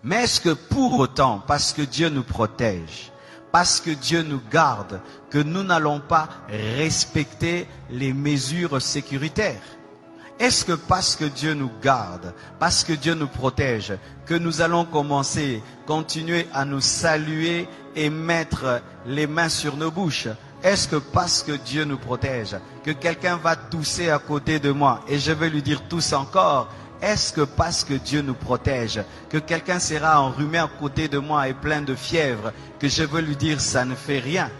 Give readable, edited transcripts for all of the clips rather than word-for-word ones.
Mais est-ce que pour autant, parce que Dieu nous protège, parce que Dieu nous garde, que nous n'allons pas respecter les mesures sécuritaires? Est-ce que parce que Dieu nous garde, parce que Dieu nous protège, que nous allons continuer à nous saluer et mettre les mains sur nos bouches? Est-ce que parce que Dieu nous protège, que quelqu'un va tousser à côté de moi et je vais lui dire tousse encore? Est-ce que parce que Dieu nous protège, que quelqu'un sera enrhumé à côté de moi et plein de fièvre, que je veux lui dire ça ne fait rien?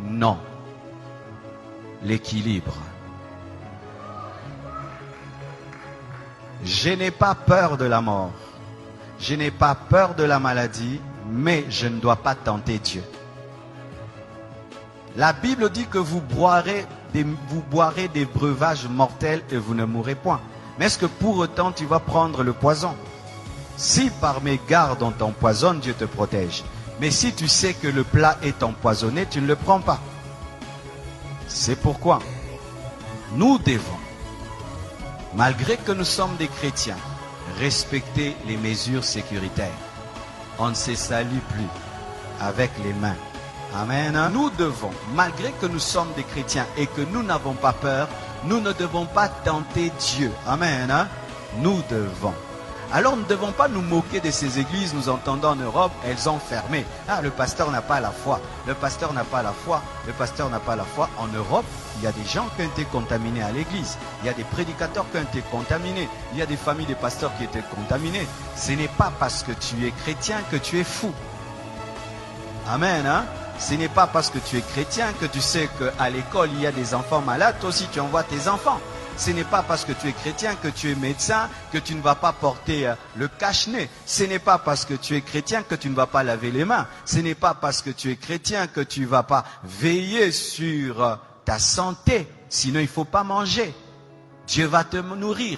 Non. L'équilibre. Je n'ai pas peur de la mort. Je n'ai pas peur de la maladie, mais je ne dois pas tenter Dieu. La Bible dit que vous boirez des breuvages mortels et vous ne mourrez point. Mais est-ce que pour autant tu vas prendre le poison? Si par mes gardes on t'empoisonne, Dieu te protège. Mais si tu sais que le plat est empoisonné, tu ne le prends pas. C'est pourquoi nous devons, malgré que nous sommes des chrétiens, respecter les mesures sécuritaires. On ne se salue plus avec les mains. Amen. Nous devons, malgré que nous sommes des chrétiens et que nous n'avons pas peur, nous ne devons pas tenter Dieu. Amen. Nous devons. Alors nous ne devons pas nous moquer de ces églises. Nous entendons en Europe, elles ont fermé. Ah, le pasteur n'a pas la foi. Le pasteur n'a pas la foi. Le pasteur n'a pas la foi. En Europe, il y a des gens qui ont été contaminés à l'église. Il y a des prédicateurs qui ont été contaminés. Il y a des familles de pasteurs qui ont été contaminées. Ce n'est pas parce que tu es chrétien que tu es fou. Amen. Ce n'est pas parce que tu es chrétien que tu sais qu'à l'école, il y a des enfants malades. Toi aussi, tu envoies tes enfants. Ce n'est pas parce que tu es chrétien, que tu es médecin, que tu ne vas pas porter le cache-nez. Ce n'est pas parce que tu es chrétien que tu ne vas pas laver les mains. Ce n'est pas parce que tu es chrétien que tu ne vas pas veiller sur ta santé. Sinon, il ne faut pas manger. Dieu va te nourrir.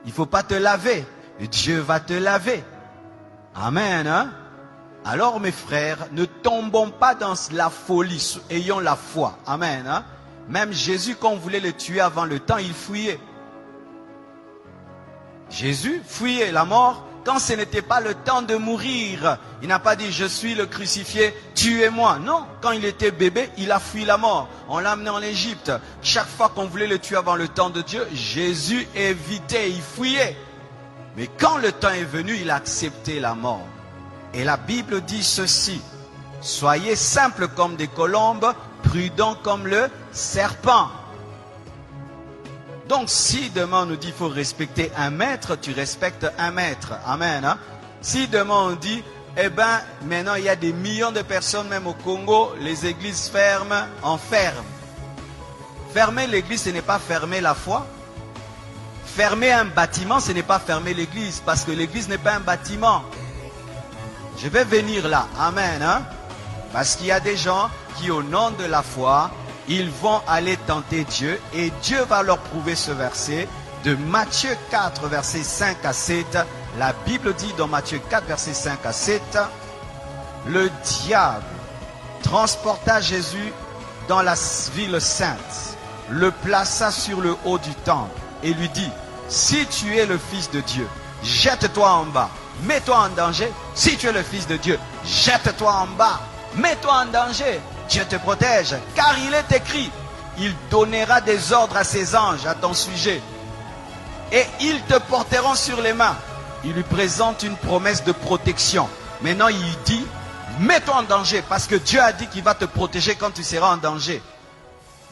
Il ne faut pas te laver. Dieu va te laver. Amen. Alors, mes frères, ne tombons pas dans la folie. Ayons la foi. Amen. Même Jésus, quand on voulait le tuer avant le temps, il fuyait. Jésus fuyait la mort quand ce n'était pas le temps de mourir. Il n'a pas dit, je suis le crucifié, tuez-moi. Non, quand il était bébé, il a fui la mort. On l'a amené en Égypte. Chaque fois qu'on voulait le tuer avant le temps de Dieu, Jésus évitait, il fuyait. Mais quand le temps est venu, il a accepté la mort. Et la Bible dit ceci, soyez simples comme des colombes, prudent comme le serpent. Donc si demain on nous dit qu'il faut respecter un maître, tu respectes un maître. Amen. Si demain on dit, eh bien maintenant il y a des millions de personnes, même au Congo, les églises ferment, on ferme. Fermer l'église, ce n'est pas fermer la foi. Fermer un bâtiment, ce n'est pas fermer l'église, parce que l'église n'est pas un bâtiment. Je vais venir là. Amen. Parce qu'il y a des gens qui, au nom de la foi, ils vont aller tenter Dieu et Dieu va leur prouver ce verset de Matthieu 4, versets 5 à 7. La Bible dit dans Matthieu 4, versets 5 à 7, le diable transporta Jésus dans la ville sainte, le plaça sur le haut du temple et lui dit, si tu es le Fils de Dieu, jette-toi en bas, mets-toi en danger. Si tu es le Fils de Dieu, jette-toi en bas. Mets-toi en danger, Dieu te protège, car il est écrit, il donnera des ordres à ses anges à ton sujet, et ils te porteront sur les mains. Il lui présente une promesse de protection. Maintenant il dit, mets-toi en danger, parce que Dieu a dit qu'il va te protéger quand tu seras en danger.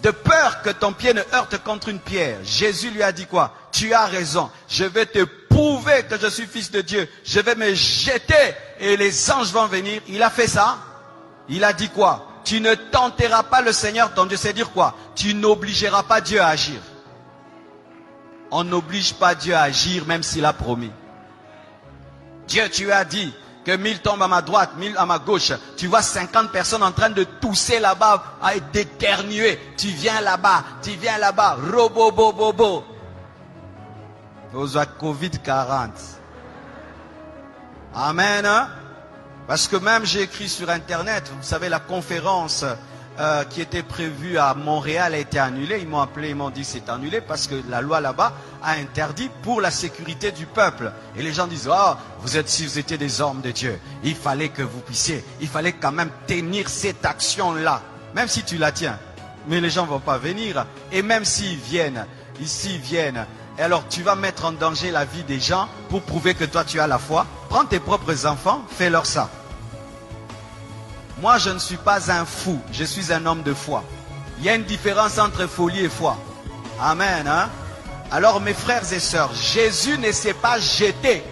De peur que ton pied ne heurte contre une pierre. Jésus lui a dit quoi? Tu as raison, je vais te prouver que je suis Fils de Dieu, je vais me jeter et les anges vont venir. Il a fait ça. Il a dit quoi? Tu ne tenteras pas le Seigneur ton Dieu. C'est dire quoi? Tu n'obligeras pas Dieu à agir. On n'oblige pas Dieu à agir même s'il a promis. Dieu, tu as dit que 1000 tombent à ma droite, 1000 à ma gauche. Tu vois 50 personnes en train de tousser là-bas, à d'éternuer. Tu viens là-bas, robo-bo-bo-bo. Vous avez Covid-40. Amen. Parce que même j'ai écrit sur internet, vous savez la conférence qui était prévu à Montréal a été annulé. Ils m'ont appelé, ils m'ont dit c'est annulé parce que la loi là-bas a interdit pour la sécurité du peuple. Et les gens disent, oh, si vous étiez des hommes de Dieu, il fallait que vous puissiez, il fallait quand même tenir cette action-là. Même si tu la tiens. Mais les gens ne vont pas venir. Et même s'ils viennent, ici ils viennent, et alors tu vas mettre en danger la vie des gens pour prouver que toi tu as la foi. Prends tes propres enfants, fais-leur ça. Moi je ne suis pas un fou, je suis un homme de foi. Il y a une différence entre folie et foi. Amen. Hein? Alors mes frères et sœurs, Jésus ne s'est pas jeté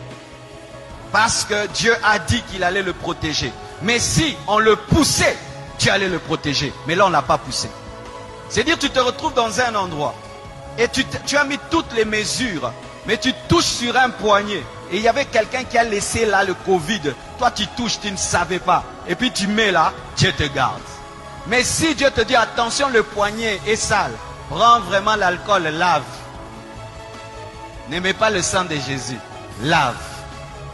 parce que Dieu a dit qu'il allait le protéger. Mais si on le poussait, Dieu allait le protéger. Mais là on ne l'a pas poussé. C'est-à-dire tu te retrouves dans un endroit et tu as mis toutes les mesures, mais tu touches sur un poignet. Et il y avait quelqu'un qui a laissé là le Covid. Toi tu touches, tu ne savais pas. Et puis tu mets là, Dieu te garde. Mais si Dieu te dit attention, le poignet est sale, prends vraiment l'alcool, lave. N'aimez pas le sang de Jésus, lave.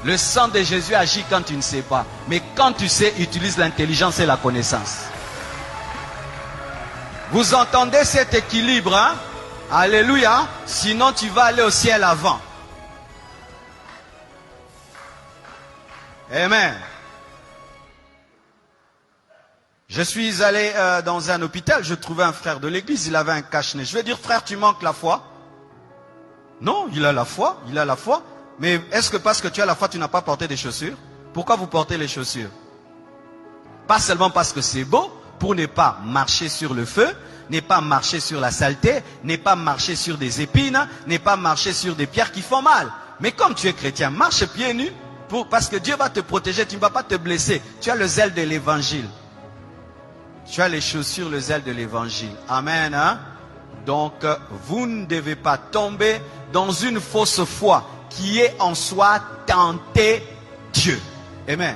Le sang de Jésus agit quand tu ne sais pas. Mais quand tu sais, utilise l'intelligence et la connaissance. Vous entendez cet équilibre, hein? Alléluia. Sinon tu vas aller au ciel avant. Amen. Je suis allé dans un hôpital, je trouvais un frère de l'église, il avait un cache-nez. Je vais dire, frère, tu manques la foi? Non, il a la foi, il a la foi. Mais est-ce que parce que tu as la foi, tu n'as pas porté des chaussures? Pourquoi vous portez les chaussures? Pas seulement parce que c'est beau, pour ne pas marcher sur le feu, ne pas marcher sur la saleté, ne pas marcher sur des épines, ne pas marcher sur des pierres qui font mal. Mais comme tu es chrétien, marche pieds nus, parce que Dieu va te protéger, tu ne vas pas te blesser. Tu as le zèle de l'évangile. Tu as les chaussures, le zèle de l'évangile. Amen. Hein? Donc, vous ne devez pas tomber dans une fausse foi qui est en soi tenter Dieu. Amen.